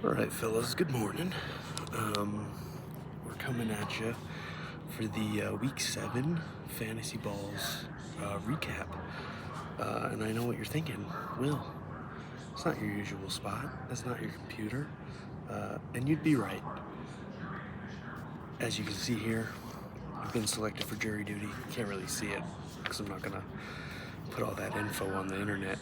All right, fellas, good morning. We're coming at you for the Week 7 Fantasy Balls recap. And I know what you're thinking. Will, it's not your usual spot. That's not your computer. And you'd be right. As you can see here, I've been selected for jury duty. Can't really see it because I'm not going to put all that info on the internet.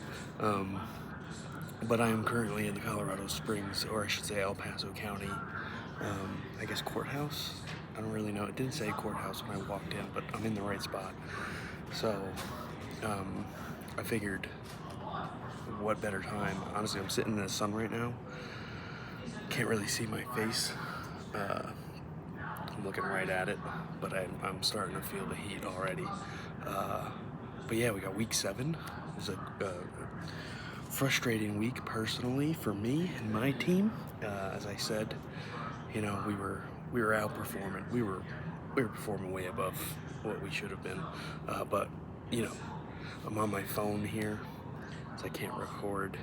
But I am currently in the Colorado Springs, or I should say El Paso County, I guess courthouse. I don't really know. It didn't say courthouse when I walked in, but I'm in the right spot. So I figured, what better time? Honestly, I'm sitting in the sun right now. Can't really see my face. I'm looking right at it, but I'm starting to feel the heat already. But yeah, we got Week 7. It was a frustrating week personally for me and my team. As I said, we were outperforming. We were performing way above what we should have been. But I'm on my phone here, so I can't record.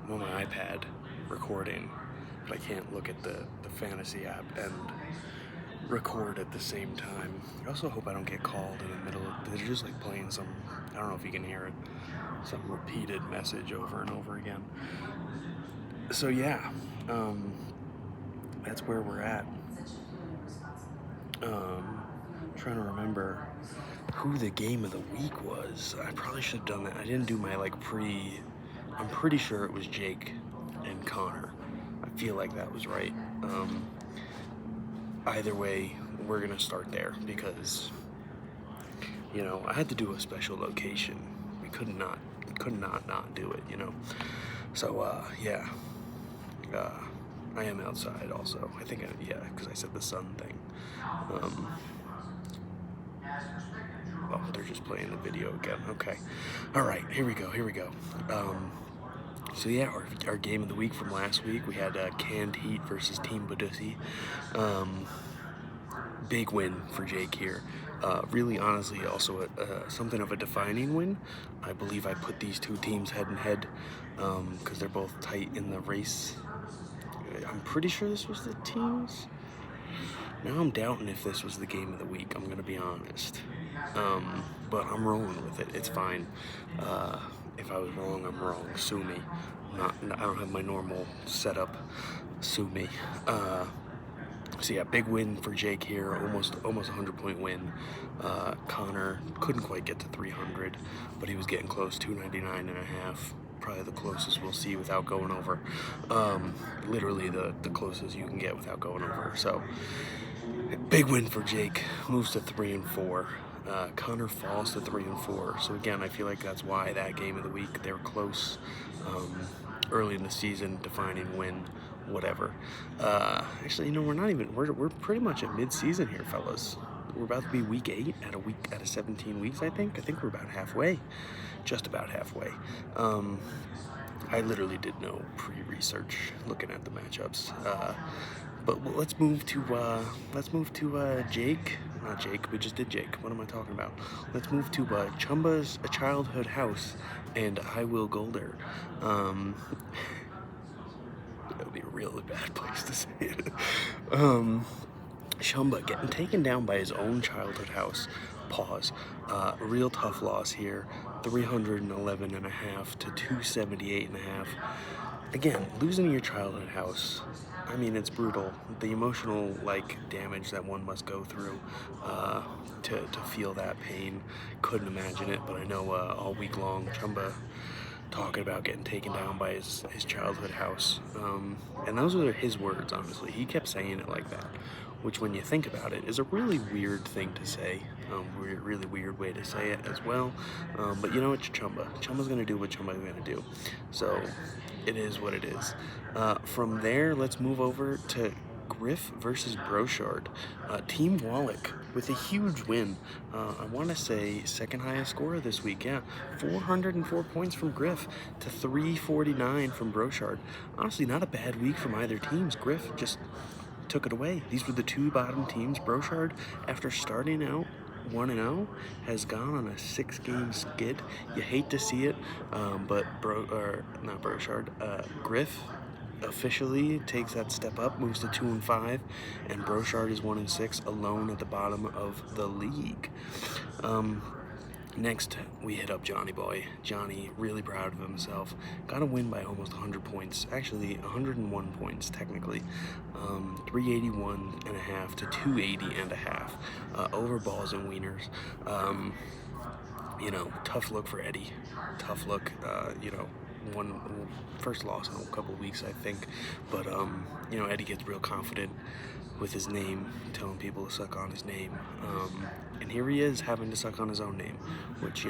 I'm on my iPad recording, but I can't look at the fantasy app and record at the same time. I also hope I don't get called in the middle of. They're just like playing some. I don't know if you can hear it. Some repeated message over and over again. So yeah, that's where we're at. Trying to remember who the game of the week was. I probably should have done that. I didn't do my I'm pretty sure it was Jake and Connor. I feel like that was right. Either way, we're gonna start there because I had to do a special location. We could not do it. So yeah. I am outside also. I think, because I said the sun thing. Oh, they're just playing the video again. Okay. All right, here we go. So yeah, our game of the week from last week, we had Canned Heat versus Team Badussi. Big win for Jake here. Really, honestly, also something of a defining win. I believe I put these two teams head and head because they're both tight in the race. I'm pretty sure this was the teams. Now I'm doubting if this was the game of the week, I'm going to be honest. But I'm rolling with it. It's fine. If I was wrong, I'm wrong. Sue me. I don't have my normal setup. Sue me. So yeah, big win for Jake here. Almost 100-point win. Connor couldn't quite get to 300, but he was getting close. 299.5. Probably the closest we'll see without going over. Literally the closest you can get without going over. So big win for Jake. Moves to 3 and 4. Connor falls to 3 and 4. So again, I feel like that's why that game of the week, they were close early in the season, defining win, whatever. Actually, we're not even. We're pretty much at mid-season here, fellas. We're about to be week 8 out of 17 weeks. I think we're about halfway, just about halfway. I literally did no pre-research looking at the matchups. But let's move to Jake. Not Jake. We just did Jake. What am I talking about? Let's move to Chumba's A Childhood House and I Will Golder. That would be a really bad place to say it. Chumba getting taken down by his own childhood house. Pause. Real tough loss here. 311.5 to 278.5. Again, losing your childhood house. I mean, it's brutal. The emotional damage that one must go through to feel that pain. Couldn't imagine it, but I know all week long, Chumba talking about getting taken down by his childhood house. And those are his words, honestly. He kept saying it like that, which when you think about it is a really weird thing to say. Really weird way to say it as well. But it's Chumba. Chumba's going to do what Chumba's going to do. So it is what it is. From there, let's move over to Griff versus Brochard. Team Wallach with a huge win. I want to say second highest scorer this week. Yeah, 404 points from Griff to 349 from Brochard. Honestly, not a bad week from either teams. Griff just took it away. These were the two bottom teams. Brochard, after starting out 1-0, has gone on a 6-game skid. You hate to see it, but Griff officially takes that step up, moves to 2-5, and Brochard is 1-6, alone at the bottom of the league. Next, we hit up Johnny Boy. Johnny, really proud of himself. Got a win by almost 100 points. Actually, 101 points, technically. 381.5 to 280.5 over balls and wieners. Tough look for Eddie. Tough look, one first loss in a couple weeks, I think. But, Eddie gets real confident with his name, telling people to suck on his name. And here he is having to suck on his own name, which,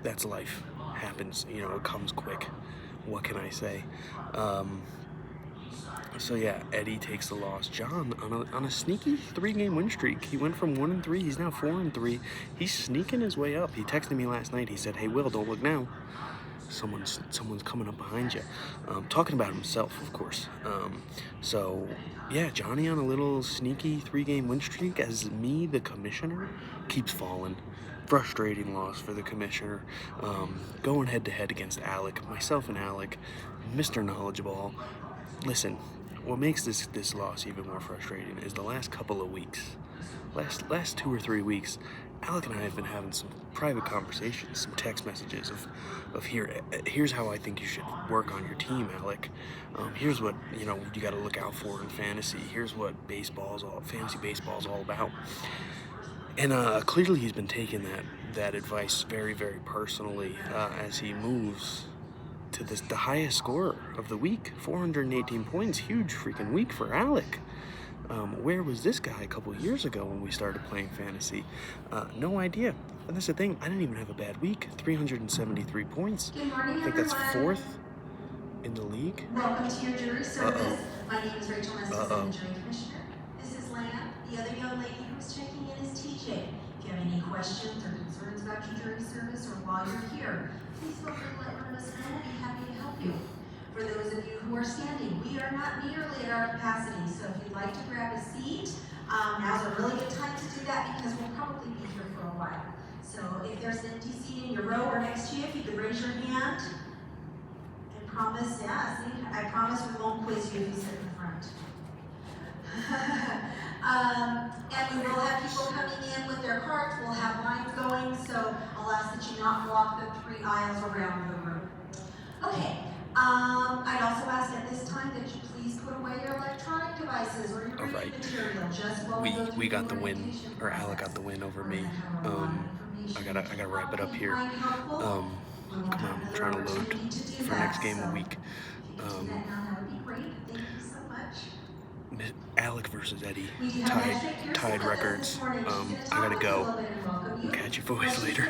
that's life. Happens, it comes quick. What can I say? So yeah, Eddie takes the loss. John on a sneaky 3-game win streak. He went from 1-3. He's now 4-3. He's sneaking his way up. He texted me last night. He said, "Hey Will, don't look now. Someone's coming up behind you." Talking about himself, of course. So yeah, Johnny on a little sneaky 3-game win streak as me, the commissioner, keeps falling. Frustrating loss for the commissioner. Going head to head against Alec, myself and Alec, Mr. Knowledgeable. Listen, what makes this loss even more frustrating is the last couple of weeks, last 2 or 3 weeks, Alec and I have been having some private conversations, some text messages of here's how I think you should work on your team, Alec. Here's what you got to look out for in fantasy. Here's what fantasy baseball's all about. And clearly he's been taking that advice very, very personally as he moves to the highest score of the week, 418 points. Huge freaking week for Alec. Where was this guy a couple years ago when we started playing fantasy? No idea. And that's the thing, I didn't even have a bad week. 373 points. Good morning, I think that's everyone. 4th in the league. Welcome to your jury service. My name is Rachel Nestis, I'm the jury commissioner. This is Lan. The other young lady who's checking in is TJ. If you have any questions or concerns about your jury service or while you're here, please feel free to let one of us know. We'll be happy to help you. For those of you who are standing, we are not nearly at our capacity, so if you'd like to grab a seat, now's a really good time to do that because we'll probably be here for a while. So if there's an empty seat in your row or next to you, if you could raise your hand and promise, I promise we won't quiz you if you sit in the front. And we will have people coming in with their carts, we'll have lines going, so I'll ask that you not block the 3 aisles around the room. Okay. I'd also ask at this time that you please put away your electronic devices or your reading material. Just while We got the win, or Alec got the win over me. I gotta wrap it up here. Come on, I'm trying to load for next game a week. Alec versus Eddie, tied records. I gotta go. Catch you boys later.